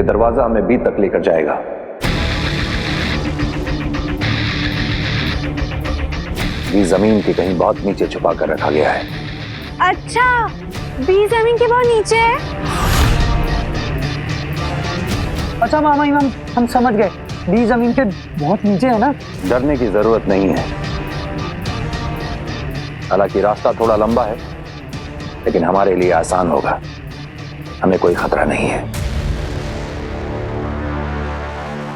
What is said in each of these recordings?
दरवाजा हमें बी तक लेकर जाएगा। बी जमीन के कहीं बहुत नीचे छुपा कर रखा गया है। अच्छा, बी जमीन के बहुत नीचे है। अच्छा मामा इमाम, हम समझ गए, बी जमीन के बहुत नीचे है ना। डरने की जरूरत नहीं है। हालांकि रास्ता थोड़ा लंबा है, लेकिन हमारे लिए आसान होगा। हमें कोई खतरा नहीं है।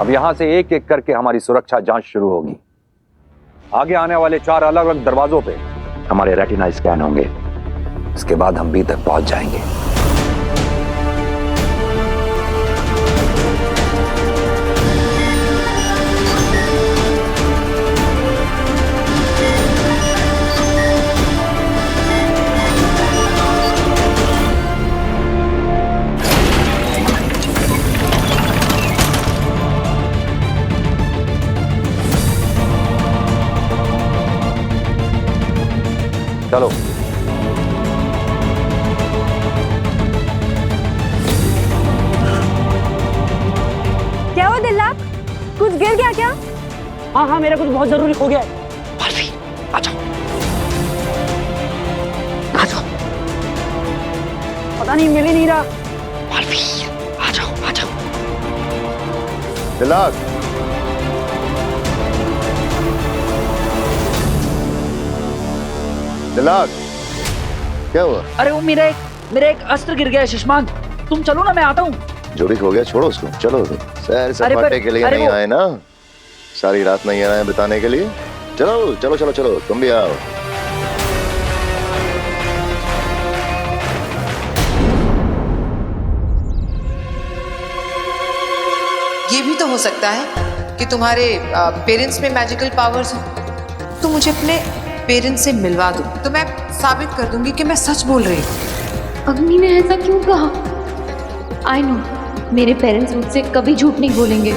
अब यहां से एक एक करके हमारी सुरक्षा जांच शुरू होगी। आगे आने वाले 4 अलग अलग दरवाजों पे हमारे रेटिना स्कैन होंगे। इसके बाद हम बी तक पहुंच जाएंगे। चलो। क्या हुआ दिल्लाक? कुछ गिर गया क्या? हाँ, मेरा कुछ बहुत जरूरी हो गया है। मार्फी, आ जाओ। आ जाओ। पता नहीं, मिल ही नहीं रहा। मार्फी, आ जाओ, आ जाओ। दिलाक, दिलाक, क्या हुआ? अरे वो मेरा एक अस्त्र गिर गया है शशमान, तुम चलो ना, मैं आता हूँ। जो भी हो गया छोड़ो उसको, चलो। सैर सपाटे के लिए नहीं आए ना, सारी रात नहीं आए बिताने के लिए। चलो चलो चलो चलो, तुम भी आओ। ये भी तो हो सकता है कि तुम्हारे पेरेंट्स में मैजिकल पावर्स हो। तो मुझे अपने पेरेंट्स से मिलवा दो, तो मैं साबित कर दूंगी कि मैं सच बोल रही हूँ। अग्नि ने ऐसा क्यों कहा? आई नो, मेरे पेरेंट्स मुझसे कभी झूठ नहीं बोलेंगे।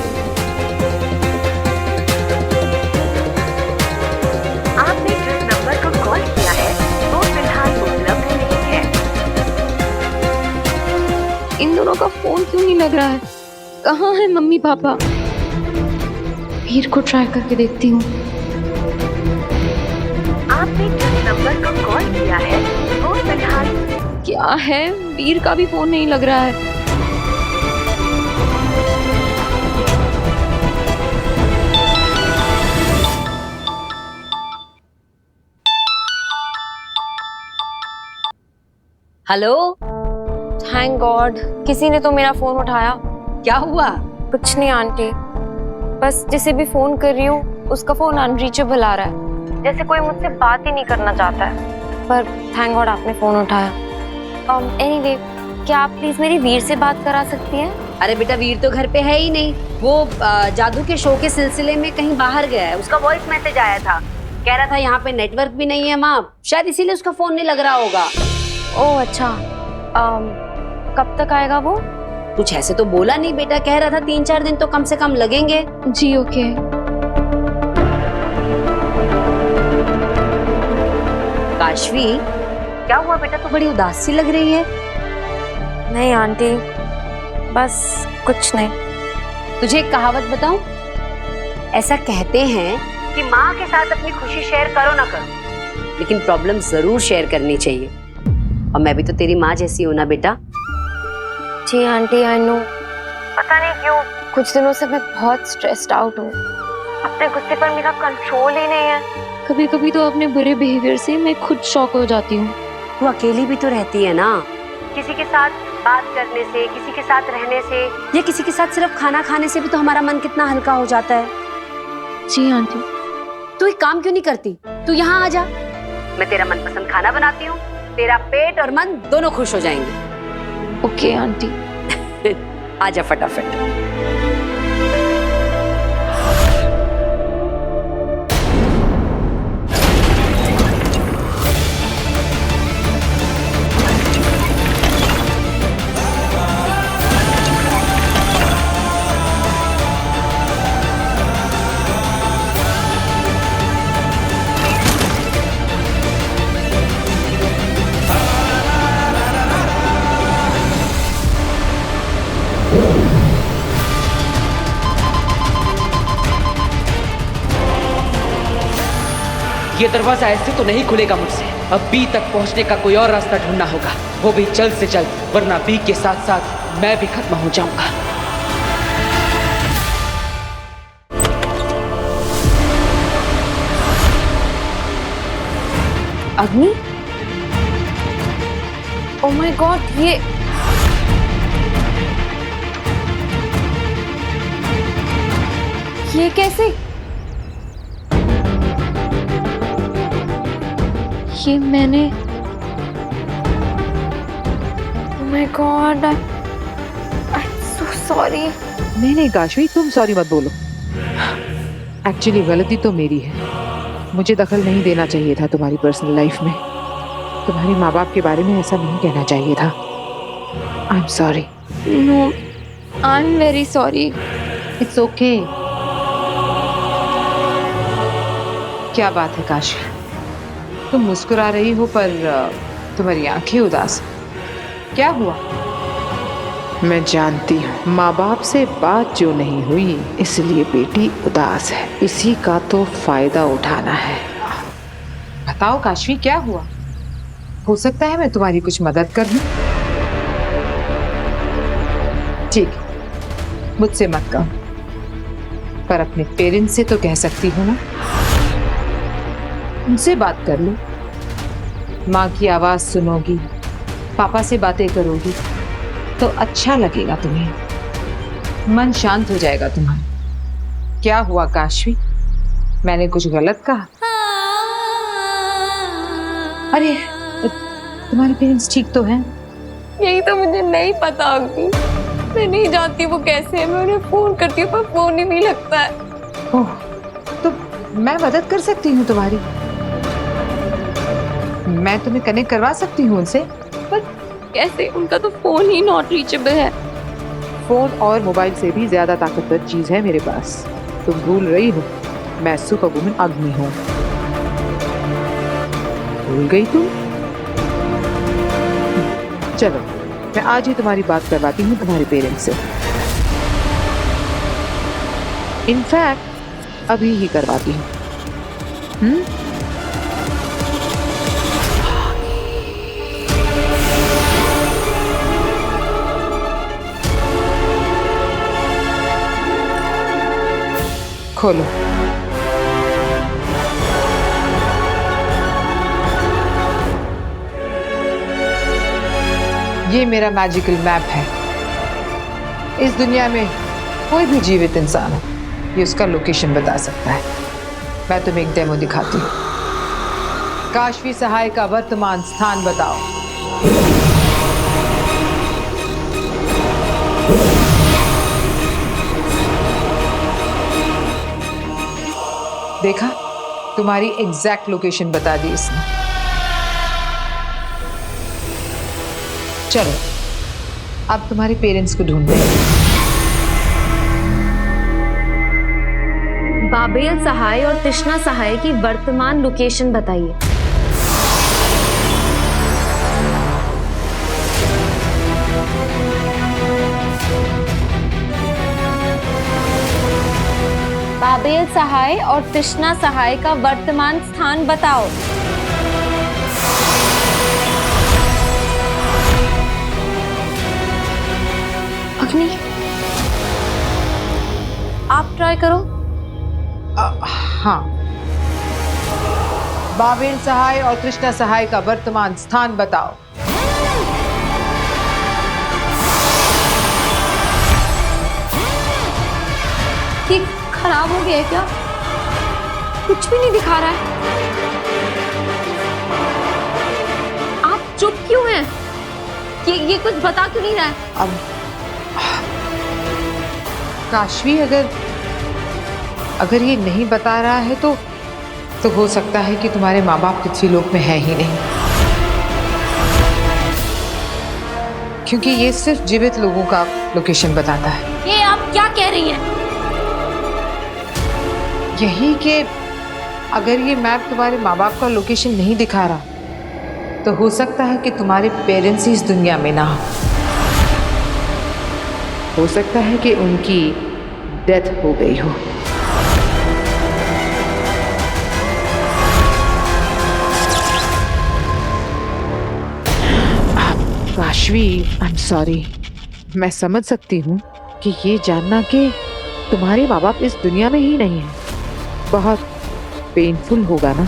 आपने जिस नंबर को कॉल किया है वो फिलहाल उपलब्ध नहीं है। इन दोनों का फोन क्यों नहीं लग रहा है? कहाँ है मम्मी पापा? वीर को ट्राई करके देखती हूँ। आपने जिस नंबर को कॉल किया है वो फिलहाल। क्या है, वीर का भी फोन नहीं लग रहा है। हेलो। थैंक गॉड, किसी ने तो मेरा फोन उठाया। क्या हुआ? कुछ नहीं आंटी, बस जिसे भी फोन कर रही हूँ उसका फोन अनरीचेबल आ रहा है, जैसे कोई मुझसे बात ही नहीं करना चाहता है। पर थैंक गॉड आपने फोन उठाया। एनीवे, क्या आप प्लीज मेरी वीर से बात करा सकती हैं? अरे बेटा, वीर तो घर पे है ही नहीं, वो जादू के शो के सिलसिले में कहीं बाहर गया है। उसका वॉइस मैसेज आया था, कह रहा था यहाँ पे नेटवर्क भी नहीं है माँ, शायद इसीलिए उसका फोन नहीं लग रहा होगा। ओह अच्छा, कब तक आएगा वो? कुछ ऐसे तो बोला नहीं बेटा, कह रहा था 3-4 दिन तो कम से कम लगेंगे। जी ओके। काशवी, क्या हुआ बेटा, तो बड़ी उदास सी लग रही है। नहीं आंटी, बस कुछ नहीं। तुझे एक कहावत बताऊं? ऐसा कहते हैं कि माँ के साथ अपनी खुशी शेयर करो ना करो, लेकिन प्रॉब्लम जरूर शेयर करनी चाहिए। और मैं भी तो तेरी माँ जैसी हूं ना बेटा। जी आंटी, आई नो। पता नहीं क्यों कुछ दिनों से मैं बहुत स्ट्रेस्ड आउट हूँ। अपने गुस्से पर मेरा कंट्रोल ही नहीं है। कभी कभी तो अपने बुरे बिहेवियर से मैं खुद शॉक हो जाती हूँ। तू अकेली भी तो रहती है ना, किसी के साथ बात करने से, किसी के साथ रहने से, या किसी के साथ सिर्फ खाना खाने से भी तो हमारा मन कितना हल्का हो जाता है। जी आंटी। तू एक काम क्यों नहीं करती, तू यहाँ आ जा, मैं तेरा मनपसंद खाना बनाती हूँ, तेरा पेट और मन दोनों खुश हो जाएंगे। Okay aunty. आजा फटाफट। ये दरवाजा ऐसे तो नहीं खुलेगा मुझसे। अब बी तक पहुंचने का कोई और रास्ता ढूंढना होगा, वो भी जल्द से जल्द, वरना बी के साथ साथ मैं भी खत्म हो जाऊंगा। अग्नि, ओह माय गॉड, ये कैसे? ये मैंने, oh my God, I am so sorry. नहीं काशवी, तुम सॉरी मत बोलो। एक्चुअली गलती तो मेरी है, मुझे दखल नहीं देना चाहिए था तुम्हारी पर्सनल लाइफ में। तुम्हारे माँ बाप के बारे में ऐसा नहीं कहना चाहिए था। I am sorry. No, I am very sorry. It's okay. क्या बात है काशवी, तुम मुस्कुरा रही हो पर तुम्हारी आंखें उदास हैं। क्या हुआ? मैं जानती हूँ माँ बाप से बात जो नहीं हुई इसलिए बेटी उदास है, इसी का तो फायदा उठाना है। बताओ काशवी, क्या हुआ? हो सकता है मैं तुम्हारी कुछ मदद कर दूं। ठीक, मुझसे मत कहो, पर अपने पेरेंट्स से तो कह सकती हो ना। उनसे बात कर लो, माँ की आवाज सुनोगी, पापा से बातें करोगी तो अच्छा लगेगा तुम्हें, मन शांत हो जाएगा तुम्हारा। क्या हुआ काशवी, मैंने कुछ गलत कहा? अरे तुम्हारे पेरेंट्स ठीक तो हैं? यही तो मुझे नहीं पता अग्नि, मैं नहीं जानती वो कैसे है। मैं उन्हें फोन करती हूँ पर फोन ही नहीं लगता है। ओह, तो मैं मदद कर सकती हूँ तुम्हारी, मैं तुम्हें कनेक्ट करवा सकती हूँ उनसे। पर कैसे? उनका तो फोन ही नॉट रीचेबल है। फोन और मोबाइल से भी ज्यादा ताकतवर चीज है मेरे पास। तुम भूल रही हो, मैं सुपर वुमन अग्नि हूँ। भूल गई तुम? चलो, मैं आज ही तुम्हारी बात करवाती हूँ तुम्हारे पेरेंट्स से। इनफैक्ट अभी ही करवाती हूँ। खोलो। ये मेरा मैजिकल मैप है। इस दुनिया में कोई भी जीवित इंसान हो, ये उसका लोकेशन बता सकता है। मैं तुम्हें एक डेमो दिखाती हूँ। काशवी सहाय का वर्तमान स्थान बताओ। देखा, तुम्हारी एग्जैक्ट लोकेशन बता दी इसने। चलो, अब तुम्हारे पेरेंट्स को ढूंढते हैं। बाबेल सहाय और तृष्णा सहाय की वर्तमान लोकेशन बताइए। बाबेल सहाय और तृष्णा सहाय का वर्तमान स्थान बताओ। अग्नि, आप ट्राई करो। हाँ, बाबेल सहाय और कृष्णा सहाय का वर्तमान स्थान बताओ। ये खराब हो गया है क्या? कुछ भी नहीं दिखा रहा है। आप चुप क्यों हैं? ये कुछ बता क्यों नहीं रहा है? अब काशवी, अगर ये नहीं बता रहा है तो हो सकता है कि तुम्हारे माँ बाप पृथ्वी लोक में है ही नहीं, क्योंकि ये सिर्फ जीवित लोगों का लोकेशन बताता है। ये आप क्या कह रही हैं? यही कि अगर ये मैप तुम्हारे माँ बाप का लोकेशन नहीं दिखा रहा तो हो सकता है कि तुम्हारे पेरेंट्स ही इस दुनिया में ना हो सकता है कि उनकी डेथ हो गई हो। काशवी, आई एम सॉरी। मैं समझ सकती हूँ कि ये जानना कि तुम्हारे माँ बाप इस दुनिया में ही नहीं है बहुत पेनफुल होगा ना।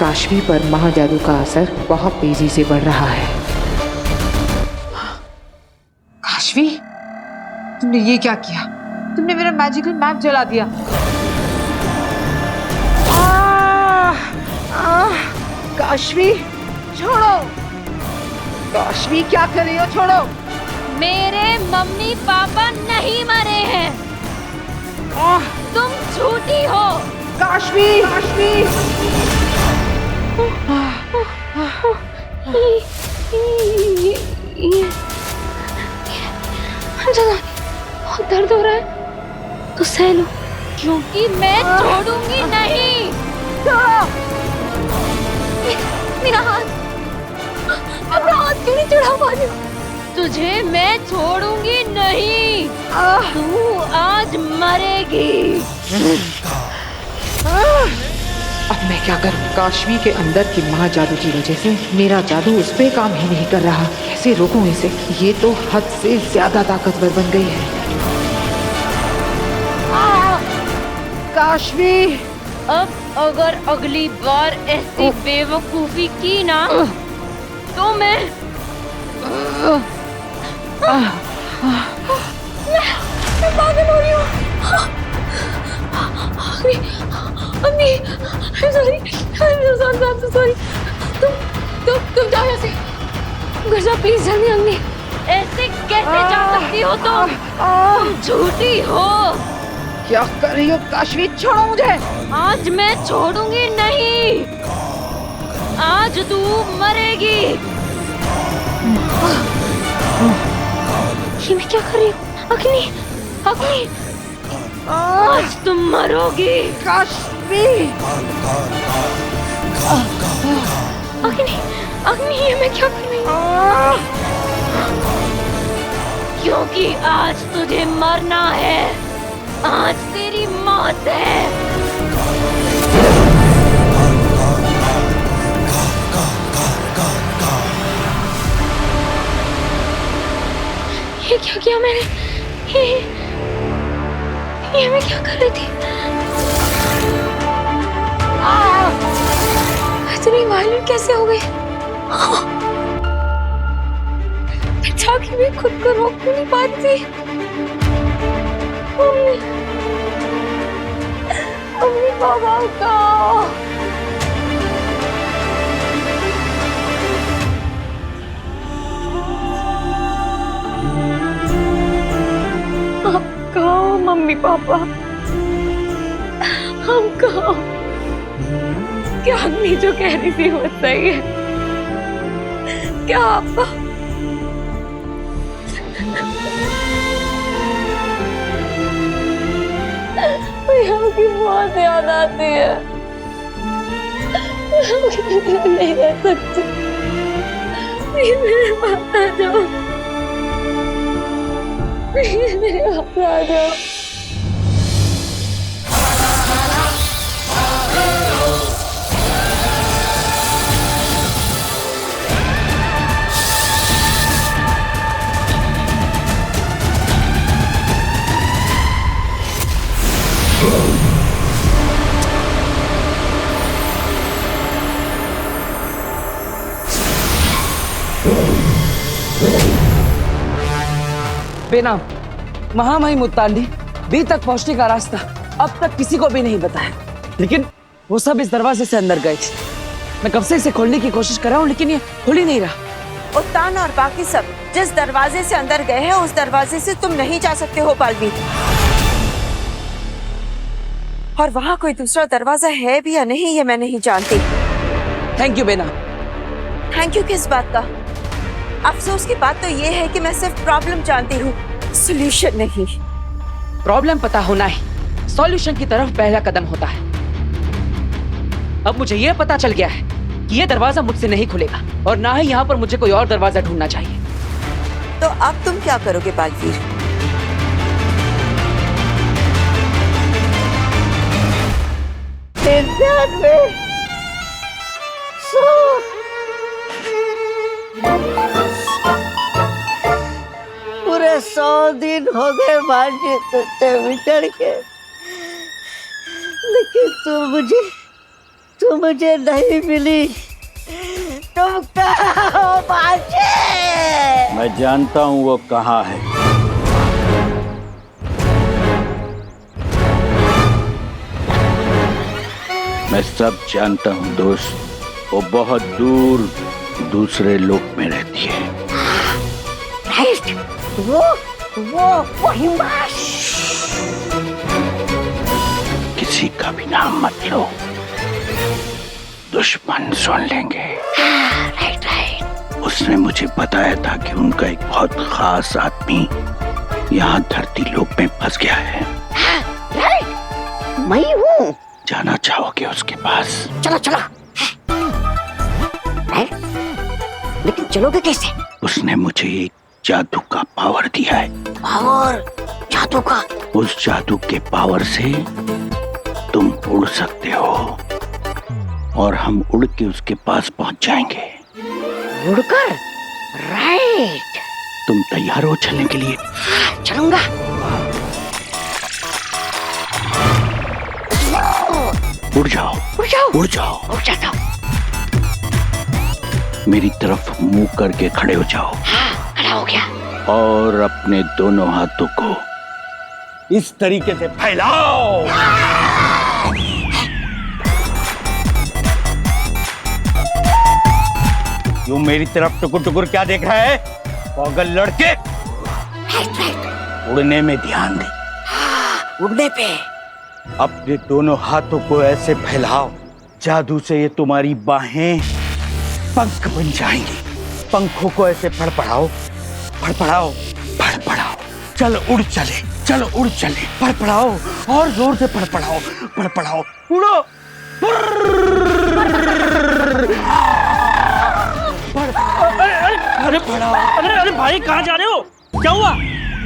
काशवी पर महाजादू का असर बहुत तेजी से बढ़ रहा है। काशवी, तुमने ये क्या किया? तुमने मेरा मैजिकल मैप जला दिया। काशवी छोड़ो, काशवी क्या कर रही हो? छोड़ो। मेरे मम्मी पापा नहीं मरे हैं, तुम झूठी हो। काशवी, काशवी। बहुत दर्द हो रहा है तो सह लो, क्योंकि मैं छोड़ूंगी नहीं। मेरा हाथ, अपना हाथ क्यों नहीं चढ़ा पा रही? तुझे मैं छोड़ूंगी नहीं, तू आज मरेगी। अब मैं क्या करूं? काशवी के अंदर की महाजादू की वजह से मेरा जादू उस पे काम ही नहीं कर रहा। कैसे रोकूं इसे? ये तो हद से ज्यादा ताकतवर बन गई है। काशवी, अब अगर अगली बार ऐसी बेवकूफी की ना तो मैं पागल हो रही हूँ। अम्मी, सॉरी, तुम जाओ यहाँ से। घर जा प्लीज, जल्दी। अम्मी, ऐसे कैसे जा सकती हो तुम झूठी हो। क्या कर रही हो काशवी? छोड़ो मुझे। आज मैं छोड़ूंगी नहीं, आज तू मरेगी। ये मैं क्या कर रही हूँ? अग्नि, अग्नि, आज तुम मरोगी। काशवी, अग्नि, अग्नि, ये मैं क्या कर रही हूँ? क्योंकि आज तुझे मरना है, आज तेरी मौत है। ये क्या किया मैंने? ये मैं क्या कर रही थी? इतनी वायलेंट कैसे हो गई? जाके भी खुद को रोक भी नहीं पा रही थी। मम्मी पापा का कहो मम्मी पापा, हम कहो क्या अग्नि जो कह रही थी वो सही है क्या? पापा, यहाँ की बहुत याद आती है, नहीं रह सकती। मेरे पास आ जाओ, मेरे पास आ जाओ। बेनाम महामाई मुत्तांडी बी तक पहुंचने का रास्ता अब तक किसी को भी नहीं बताया, लेकिन वो सब इस दरवाजे से अंदर गए थे। मैं कब से इसे खोलने की कोशिश कर रहा हूँ, लेकिन ये खुल ही नहीं रहा। उत्तान और बाकी सब जिस दरवाजे से अंदर गए हैं उस दरवाजे से तुम नहीं जा सकते हो पालवी। और वहाँ कोई दूसरा दरवाजा है भी या नहीं ये मैं नहीं जानती। थैंक यू बेना। थैंक यू किस बात का? अफसोस की बात तो ये है कि मैं सिर्फ प्रॉब्लम जानती हूँ, सॉल्यूशन नहीं। प्रॉब्लम पता होना ही सॉल्यूशन की तरफ पहला कदम होता है। अब मुझे यह पता चल गया है कि यह दरवाजा मुझसे नहीं खुलेगा और ना ही यहाँ पर मुझे कोई और दरवाजा ढूंढना चाहिए। तो अब तुम क्या करोगे बालवीर? ध्यान में सो। पूरे 100 दिन हो गए भांजी तुझसे बिछड़ के, लेकिन तू मुझे नहीं मिली। तुम कहाँ हो भांजी? मैं जानता हूँ वो कहाँ है। मैं सब जानता हूँ दोस्त। वो बहुत दूर दूसरे लोक में रहती है। राइट, वो हिमांश। किसी का भी नाम मत लो, दुश्मन सुन लेंगे। राइट। उसने मुझे बताया था कि उनका एक बहुत खास आदमी यहाँ धरती लोक में फंस गया है। राइट, मैं हूँ। जाना चाहोगे उसके पास? चलो चलो। राइट, लेकिन चलोगे कैसे? उसने मुझे एक जादू का पावर दिया है। पावर? जादू का? उस जादू के पावर से तुम उड़ सकते हो और हम उड़ के उसके पास पहुंच जाएंगे। उड़कर? राइट। तुम तैयार हो चलने के लिए? चलूंगा। उड़ जाओ, उड़ जाओ, उड़ जाओ, उड़ जाता हूँ। मेरी तरफ मुंह करके खड़े हो जाओ। हाँ, खड़ा हो गया। और अपने दोनों हाथों को इस तरीके से फैलाओ। यूं मेरी तरफ टुकुर टुकुर क्या देख रहा है पागल लड़के? उड़ने में ध्यान दे। उड़ने पे अपने दोनों हाथों को ऐसे फैलाओ, जादू से ये तुम्हारी बाहें पंख बन जाएंगी। पंखों को ऐसे फड़फड़ाओ, फड़फड़ाओ, फड़फड़ाओ। चलो उड़ चले, चलो उड़ चले। फड़फड़ाओ और जोर से फड़फड़ाओ, फड़फड़ाओ। उड़ो। अरे अरे भाई कहाँ जा रहे हो? क्या हुआ?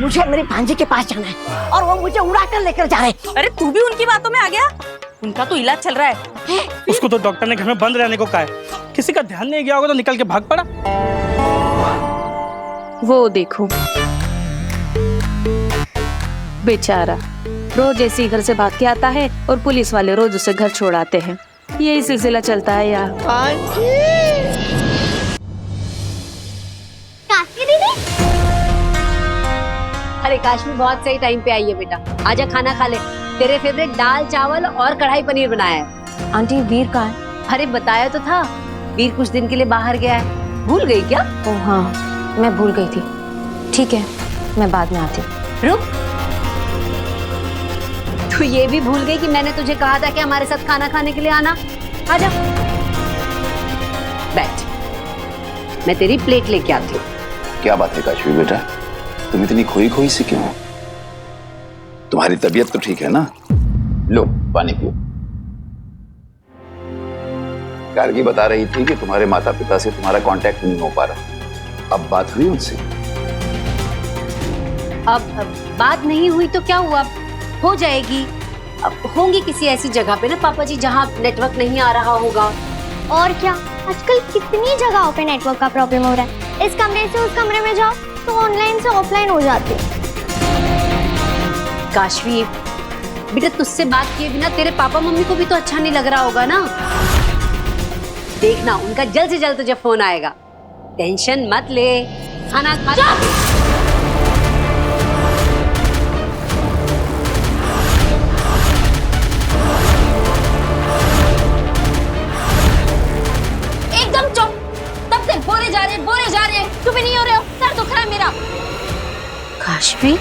मुझे मेरे भांजे के पास जाना है और वो मुझे उड़ा कर लेकर जा रहे हैं। अरे तू भी उनकी बातों में आ गया? उनका तो इलाज चल रहा है। उसको तो डॉक्टर ने घर में बंद रहने को कहा है। किसी का ध्यान नहीं गया होगा तो निकल के भाग पड़ा। वो देखो बेचारा, रोज ऐसे घर से भाग के आता है और पुलिस वाले रोज उसे घर छोड़ाते हैं। यही सिलसिला चलता है यार। अरे काश्मीर बहुत सही टाइम पे आई है बेटा। आजा खाना खा ले। तेरे फेवरेट दाल चावल और कढ़ाई पनीर बनाया है। आंटी वीर कहाँ है? अरे बताया तो था, वीर कुछ दिन के लिए बाहर गया है। भूल गई क्या? ओ हाँ, मैं भूल गई थी। ठीक है, मैं बाद में आती हूँ। रुक, तू ये भी भूल गई कि मैंने तुझे कहा था कि हमारे साथ खाना खाने के लिए आना? आजा बैठ, मैं तेरी प्लेट लेके आती हूँ। क्या बात है काशवी बेटा, तुम इतनी खोई खोई सी क्यों हो? तुम्हारी तबीयत तो ठीक है ना? लो पानी पियो। गार्गी बता रही थी कि तुम्हारे माता पिता से तुम्हारा कांटेक्ट नहीं हो पा रहा। अब बात हुई उनसे? अब बात नहीं हुई तो क्या हुआ, हो जाएगी। अब होंगी किसी ऐसी जगह पे ना पापा जी जहाँ नेटवर्क नहीं आ रहा होगा। और क्या, आजकल कितनी जगहों पे नेटवर्क का प्रॉब्लम हो रहा है। इस कमरे से उस कमरे में जाओ तो ऑनलाइन से ऑफलाइन हो जाती है। काशवी बेटा, तुझसे बात किए बिना तेरे पापा मम्मी को भी तो अच्छा नहीं लग रहा होगा ना। देखना उनका जल्द से जल्द तुझे फोन आएगा। टेंशन मत ले, खाना खा। एकदम चुप। तब से बोले जा रहे चुप ही नहीं हो रहे हो। सर दुख रहा है मेरा। काशवी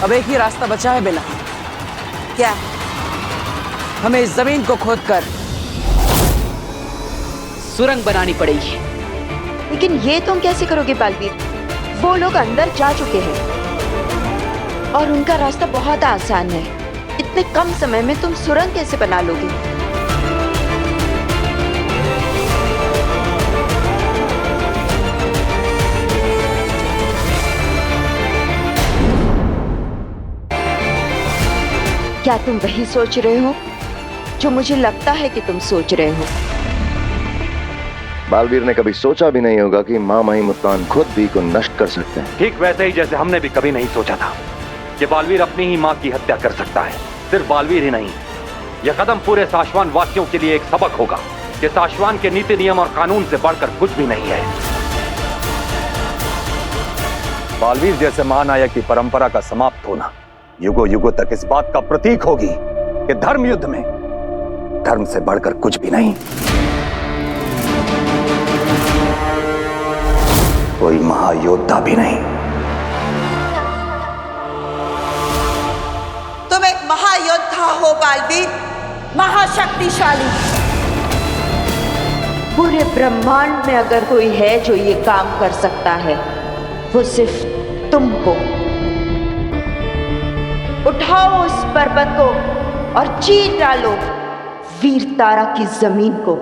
अब एक ही रास्ता बचा है बेला। क्या? हमें इस जमीन को खोदकर सुरंग बनानी पड़ेगी। लेकिन ये तुम कैसे करोगे बालवीर? वो लोग अंदर जा चुके हैं और उनका रास्ता बहुत आसान है। इतने कम समय में तुम सुरंग कैसे बना लोगे? क्या तुम वही सोच रहे हो जो मुझे लगता है कि तुम सोच रहे हो? बालवीर ने कभी सोचा भी नहीं होगा कि माँ महिमुत्तान खुद भी को नष्ट कर सकते हैं। ठीक वैसे ही जैसे हमने भी कभी नहीं सोचा था कि बालवीर अपनी ही माँ की हत्या कर सकता है। सिर्फ बालवीर ही नहीं, यह कदम पूरे साशवान वासियों के लिए एक सबक होगा कि साशवान के नीति नियम और कानून से बढ़कर कुछ भी नहीं है। बालवीर जैसे महानायक की परंपरा का समाप्त होना युगों युगों तक इस बात का प्रतीक होगी कि धर्म युद्ध में धर्म से बढ़कर कुछ भी नहीं। कोई महायोद्धा भी नहीं। तुम एक महायोद्धा हो बालवीर, महाशक्तिशाली। पूरे ब्रह्मांड में अगर कोई है जो ये काम कर सकता है, वो सिर्फ तुम हो। उठाओ उस पर्वत को और चीर डालो वीर तारा की जमीन को।